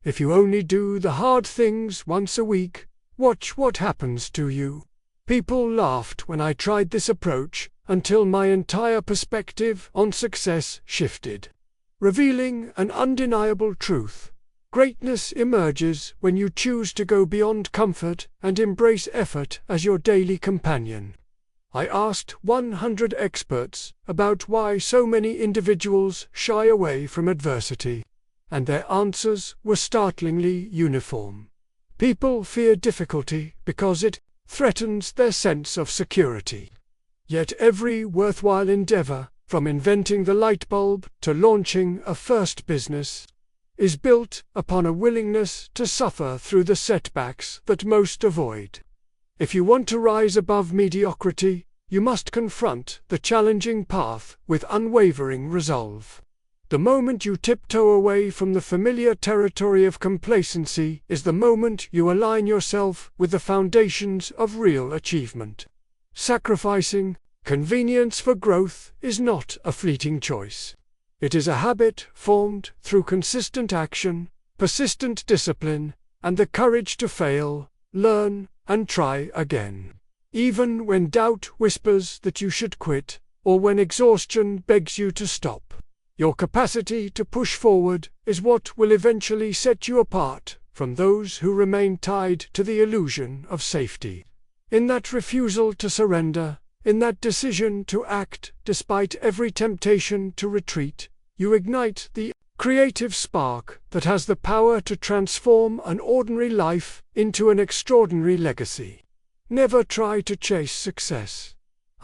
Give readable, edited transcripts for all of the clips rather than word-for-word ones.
If you only do the hard things once a week, watch what happens to you. People laughed when I tried this approach until my entire perspective on success shifted, revealing an undeniable truth. Greatness emerges when you choose to go beyond comfort and embrace effort as your daily companion. I asked 100 experts about why so many individuals shy away from adversity, and their answers were startlingly uniform. People fear difficulty because it threatens their sense of security. Yet every worthwhile endeavor, from inventing the light bulb to launching a first business, is built upon a willingness to suffer through the setbacks that most avoid. If you want to rise above mediocrity, you must confront the challenging path with unwavering resolve. The moment you tiptoe away from the familiar territory of complacency is the moment you align yourself with the foundations of real achievement. Sacrificing convenience for growth is not a fleeting choice. It is a habit formed through consistent action, persistent discipline, and the courage to fail, learn, and try again. Even when doubt whispers that you should quit, or when exhaustion begs you to stop, your capacity to push forward is what will eventually set you apart from those who remain tied to the illusion of safety. In that refusal to surrender, in that decision to act despite every temptation to retreat, you ignite the creative spark that has the power to transform an ordinary life into an extraordinary legacy. Never try to chase success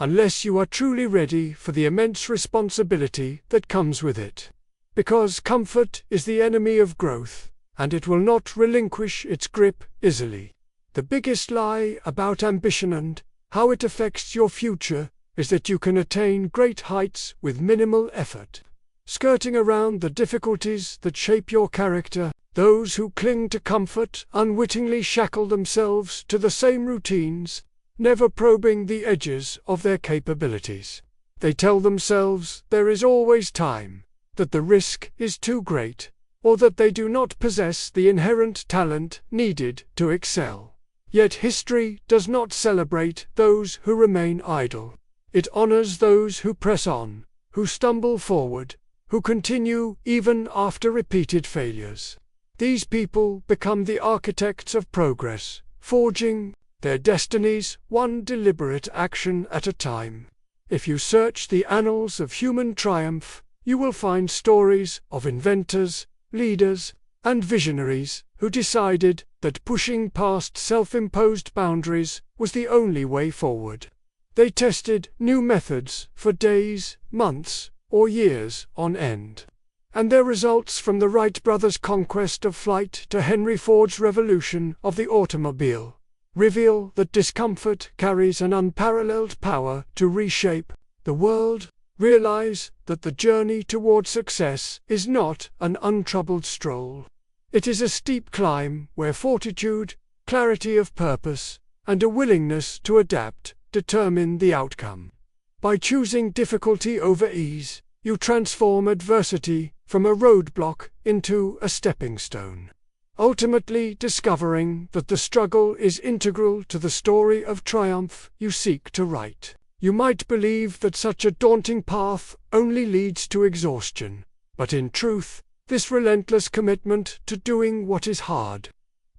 unless you are truly ready for the immense responsibility that comes with it. Because comfort is the enemy of growth, and it will not relinquish its grip easily. The biggest lie about ambition and how it affects your future is that you can attain great heights with minimal effort. Skirting around the difficulties that shape your character, those who cling to comfort unwittingly shackle themselves to the same routines, never probing the edges of their capabilities. They tell themselves there is always time, that the risk is too great, or that they do not possess the inherent talent needed to excel. Yet history does not celebrate those who remain idle. It honors those who press on, who stumble forward, who continue even after repeated failures. These people become the architects of progress, forging their destinies one deliberate action at a time. If you search the annals of human triumph, you will find stories of inventors, leaders, and visionaries who decided that pushing past self-imposed boundaries was the only way forward. They tested new methods for days, months, or years on end. And their results, from the Wright brothers' conquest of flight to Henry Ford's revolution of the automobile, reveal that discomfort carries an unparalleled power to reshape the world. Realize that the journey toward success is not an untroubled stroll. It is a steep climb where fortitude, clarity of purpose, and a willingness to adapt determine the outcome. By choosing difficulty over ease, you transform adversity from a roadblock into a stepping stone, ultimately discovering that the struggle is integral to the story of triumph you seek to write. You might believe that such a daunting path only leads to exhaustion, but in truth, this relentless commitment to doing what is hard,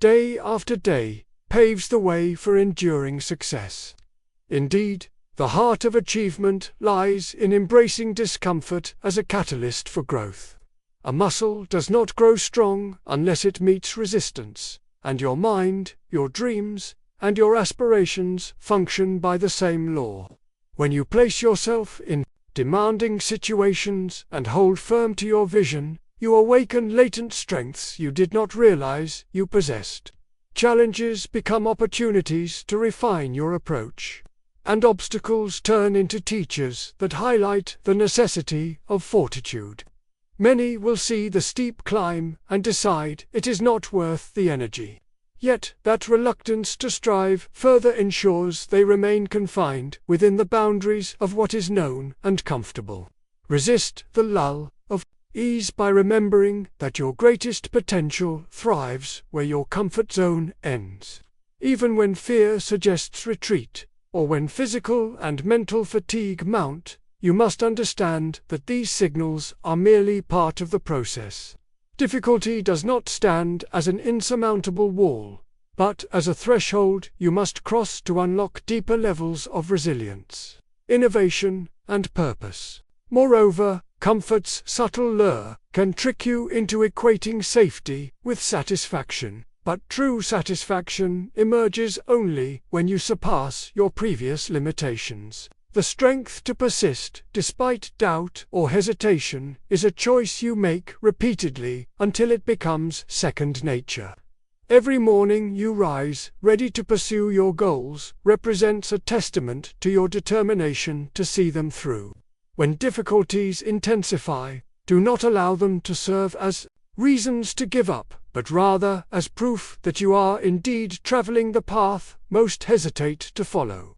day after day, paves the way for enduring success. Indeed, the heart of achievement lies in embracing discomfort as a catalyst for growth. A muscle does not grow strong unless it meets resistance, and your mind, your dreams, and your aspirations function by the same law. When you place yourself in demanding situations and hold firm to your vision, you awaken latent strengths you did not realize you possessed. Challenges become opportunities to refine your approach, and obstacles turn into teachers that highlight the necessity of fortitude. Many will see the steep climb and decide it is not worth the energy. Yet that reluctance to strive further ensures they remain confined within the boundaries of what is known and comfortable. Resist the lull of Ease by remembering that your greatest potential thrives where your comfort zone ends. Even when fear suggests retreat, or when physical and mental fatigue mount, you must understand that these signals are merely part of the process. Difficulty does not stand as an insurmountable wall, but as a threshold you must cross to unlock deeper levels of resilience, innovation, and purpose. Moreover, comfort's subtle lure can trick you into equating safety with satisfaction, but true satisfaction emerges only when you surpass your previous limitations. The strength to persist despite doubt or hesitation is a choice you make repeatedly until it becomes second nature. Every morning you rise, ready to pursue your goals, represents a testament to your determination to see them through. When difficulties intensify, do not allow them to serve as reasons to give up, but rather as proof that you are indeed traveling the path most hesitate to follow.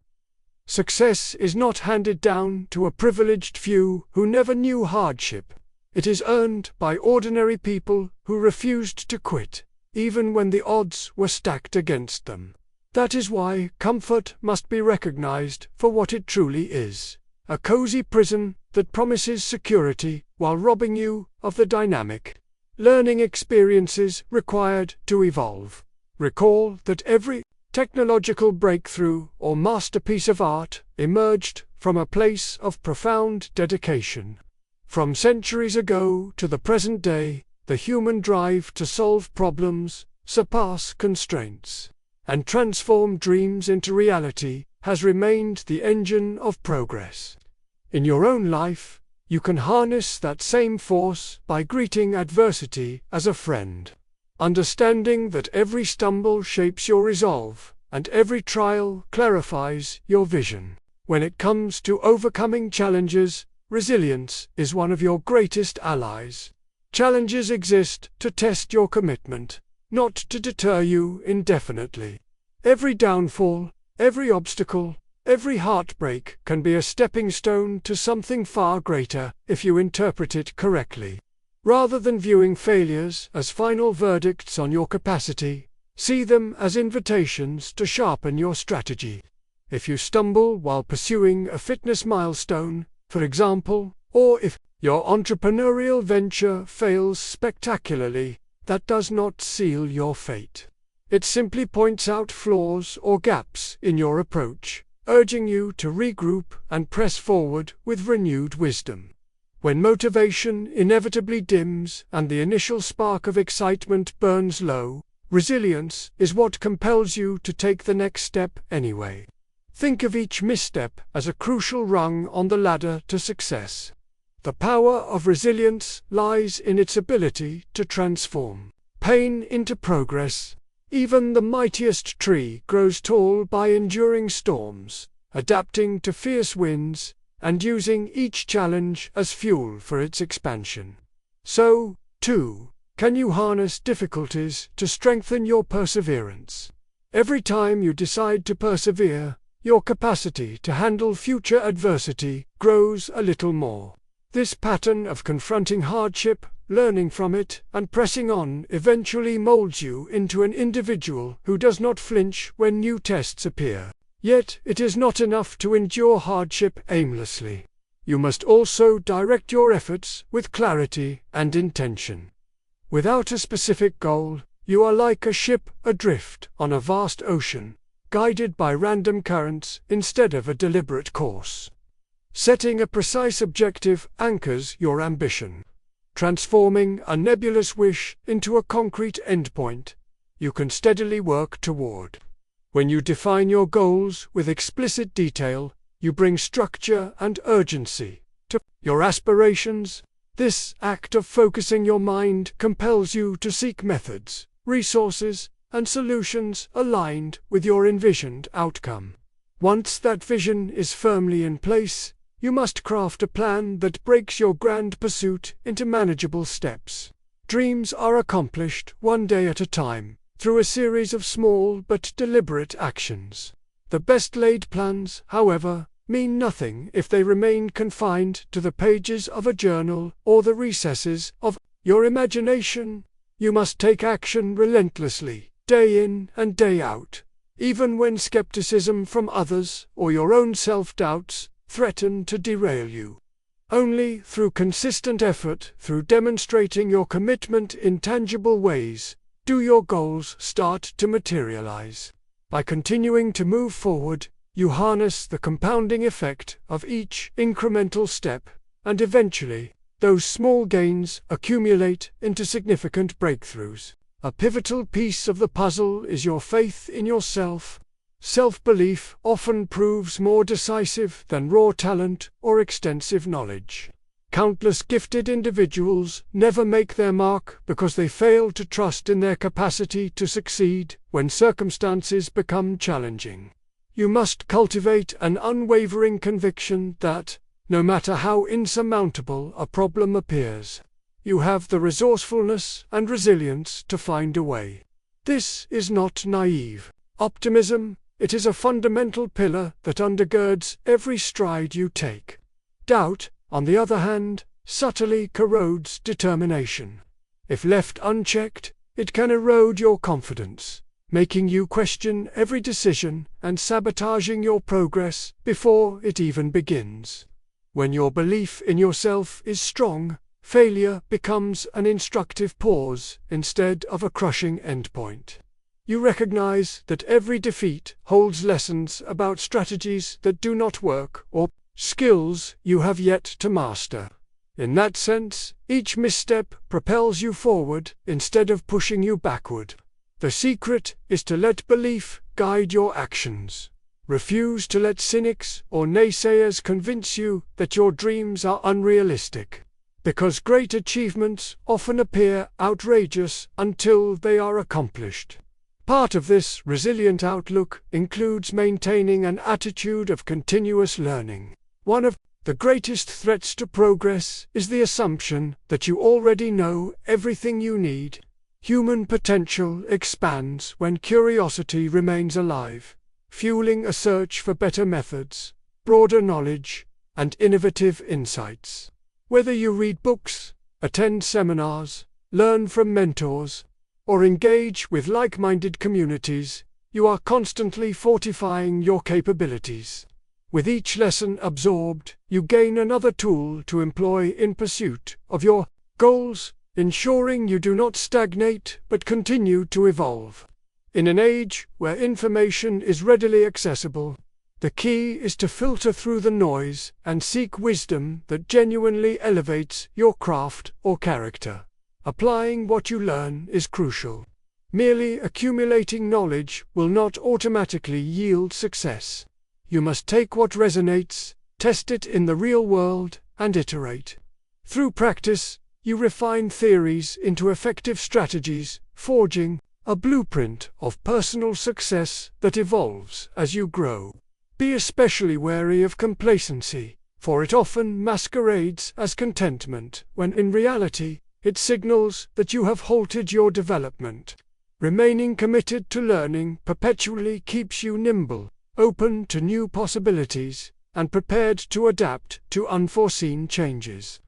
Success is not handed down to a privileged few who never knew hardship. It is earned by ordinary people who refused to quit, even when the odds were stacked against them. That is why comfort must be recognized for what it truly is: a cozy prison that promises security while robbing you of the dynamic, learning experiences required to evolve. Recall that every technological breakthrough or masterpiece of art emerged from a place of profound dedication. From centuries ago to the present day, the human drive to solve problems, surpass constraints, and transform dreams into reality has remained the engine of progress. In your own life, you can harness that same force by greeting adversity as a friend, understanding that every stumble shapes your resolve, and every trial clarifies your vision. When it comes to overcoming challenges, resilience is one of your greatest allies. Challenges exist to test your commitment, not to deter you indefinitely. Every downfall, every obstacle, every heartbreak can be a stepping stone to something far greater if you interpret it correctly. Rather than viewing failures as final verdicts on your capacity, see them as invitations to sharpen your strategy. If you stumble while pursuing a fitness milestone, for example, or if your entrepreneurial venture fails spectacularly, that does not seal your fate. It simply points out flaws or gaps in your approach, urging you to regroup and press forward with renewed wisdom. When motivation inevitably dims and the initial spark of excitement burns low, resilience is what compels you to take the next step anyway. Think of each misstep as a crucial rung on the ladder to success. The power of resilience lies in its ability to transform pain into progress. Even the mightiest tree grows tall by enduring storms, adapting to fierce winds, and using each challenge as fuel for its expansion. So, too, can you harness difficulties to strengthen your perseverance. Every time you decide to persevere, your capacity to handle future adversity grows a little more. This pattern of confronting hardship, learning from it, and pressing on eventually molds you into an individual who does not flinch when new tests appear. Yet it is not enough to endure hardship aimlessly. You must also direct your efforts with clarity and intention. Without a specific goal, you are like a ship adrift on a vast ocean, guided by random currents instead of a deliberate course. Setting a precise objective anchors your ambition. Transforming a nebulous wish into a concrete endpoint you can steadily work toward. When you define your goals with explicit detail, you bring structure and urgency to your aspirations. This act of focusing your mind compels you to seek methods, resources, and solutions aligned with your envisioned outcome. Once that vision is firmly in place, you must craft a plan that breaks your grand pursuit into manageable steps. Dreams are accomplished one day at a time, through a series of small but deliberate actions. The best laid plans, however, mean nothing if they remain confined to the pages of a journal or the recesses of your imagination. You must take action relentlessly, day in and day out, even when skepticism from others or your own self-doubts threaten to derail you. Only through consistent effort, through demonstrating your commitment in tangible ways, do your goals start to materialize. By continuing to move forward, you harness the compounding effect of each incremental step, and eventually, those small gains accumulate into significant breakthroughs. A pivotal piece of the puzzle is your faith in yourself. Self-belief often proves more decisive than raw talent or extensive knowledge. Countless gifted individuals never make their mark because they fail to trust in their capacity to succeed when circumstances become challenging. You must cultivate an unwavering conviction that, no matter how insurmountable a problem appears, you have the resourcefulness and resilience to find a way. This is not naive optimism. It is a fundamental pillar that undergirds every stride you take. Doubt, on the other hand, subtly corrodes determination. If left unchecked, it can erode your confidence, making you question every decision and sabotaging your progress before it even begins. When your belief in yourself is strong, failure becomes an instructive pause instead of a crushing endpoint. You recognize that every defeat holds lessons about strategies that do not work or skills you have yet to master. In that sense, each misstep propels you forward instead of pushing you backward. The secret is to let belief guide your actions. Refuse to let cynics or naysayers convince you that your dreams are unrealistic, because great achievements often appear outrageous until they are accomplished. Part of this resilient outlook includes maintaining an attitude of continuous learning. One of the greatest threats to progress is the assumption that you already know everything you need. Human potential expands when curiosity remains alive, fueling a search for better methods, broader knowledge, and innovative insights. Whether you read books, attend seminars, learn from mentors, or engage with like-minded communities, you are constantly fortifying your capabilities. With each lesson absorbed, you gain another tool to employ in pursuit of your goals, ensuring you do not stagnate but continue to evolve. In an age where information is readily accessible, the key is to filter through the noise and seek wisdom that genuinely elevates your craft or character. Applying what you learn is crucial. Merely accumulating knowledge will not automatically yield success. You must take what resonates, test it in the real world, and iterate. Through practice, you refine theories into effective strategies, forging a blueprint of personal success that evolves as you grow. Be especially wary of complacency, for it often masquerades as contentment when in reality, it signals that you have halted your development. Remaining committed to learning perpetually keeps you nimble, open to new possibilities, and prepared to adapt to unforeseen changes.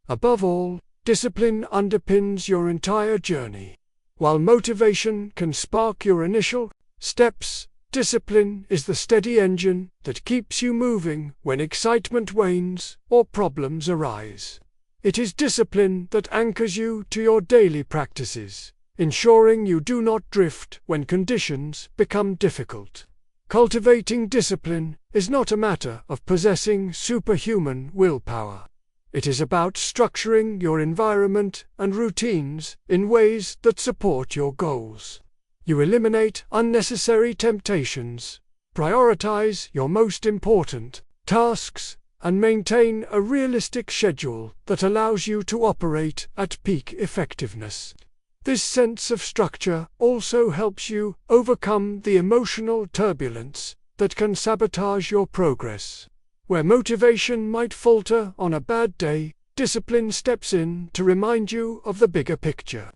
Above all, discipline underpins your entire journey. While motivation can spark your initial steps, discipline is the steady engine that keeps you moving when excitement wanes or problems arise. It is discipline that anchors you to your daily practices, ensuring you do not drift when conditions become difficult. Cultivating discipline is not a matter of possessing superhuman willpower. It is about structuring your environment and routines in ways that support your goals. You eliminate unnecessary temptations, prioritize your most important tasks, and maintain a realistic schedule that allows you to operate at peak effectiveness. This sense of structure also helps you overcome the emotional turbulence that can sabotage your progress. Where motivation might falter on a bad day, discipline steps in to remind you of the bigger picture.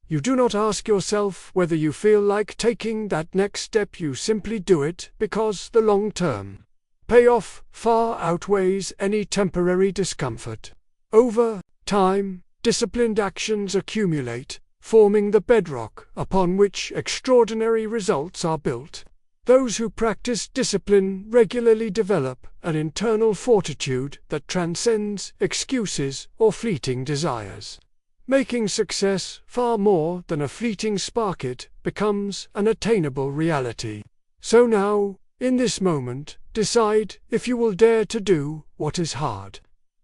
You do not ask yourself whether you feel like taking that next step, you simply do it because the long-term payoff far outweighs any temporary discomfort. Over time, disciplined actions accumulate, forming the bedrock upon which extraordinary results are built. Those who practice discipline regularly develop an internal fortitude that transcends excuses or fleeting desires. Making success far more than a fleeting spark, it becomes an attainable reality. So now, in this moment, decide if you will dare to do what is hard.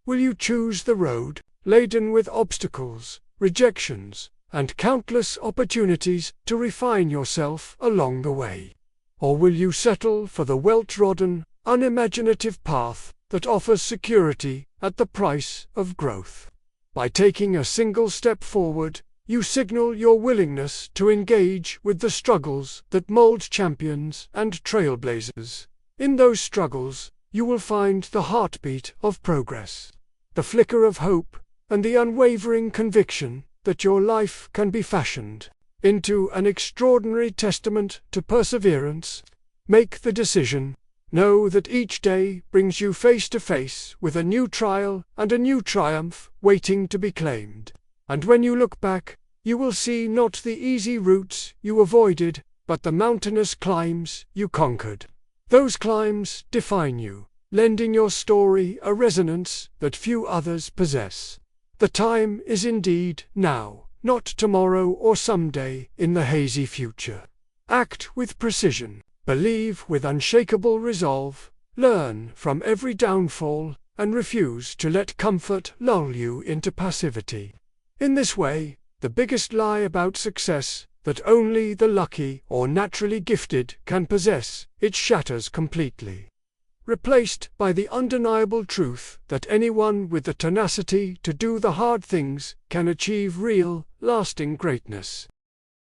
Will you choose the road, laden with obstacles, rejections, and countless opportunities to refine yourself along the way? Or will you settle for the well-trodden, unimaginative path that offers security at the price of growth? By taking a single step forward, you signal your willingness to engage with the struggles that mold champions and trailblazers. In those struggles, you will find the heartbeat of progress, the flicker of hope, and the unwavering conviction that your life can be fashioned into an extraordinary testament to perseverance. Make the decision. Know that each day brings you face to face with a new trial and a new triumph waiting to be claimed. And when you look back, you will see not the easy routes you avoided, but the mountainous climbs you conquered. Those climbs define you, lending your story a resonance that few others possess. The time is indeed now, not tomorrow or someday in the hazy future. Act with precision, believe with unshakable resolve, learn from every downfall, and refuse to let comfort lull you into passivity. In this way, the biggest lie about success, that only the lucky or naturally gifted can possess, it shatters completely, replaced by the undeniable truth that anyone with the tenacity to do the hard things can achieve real, lasting greatness.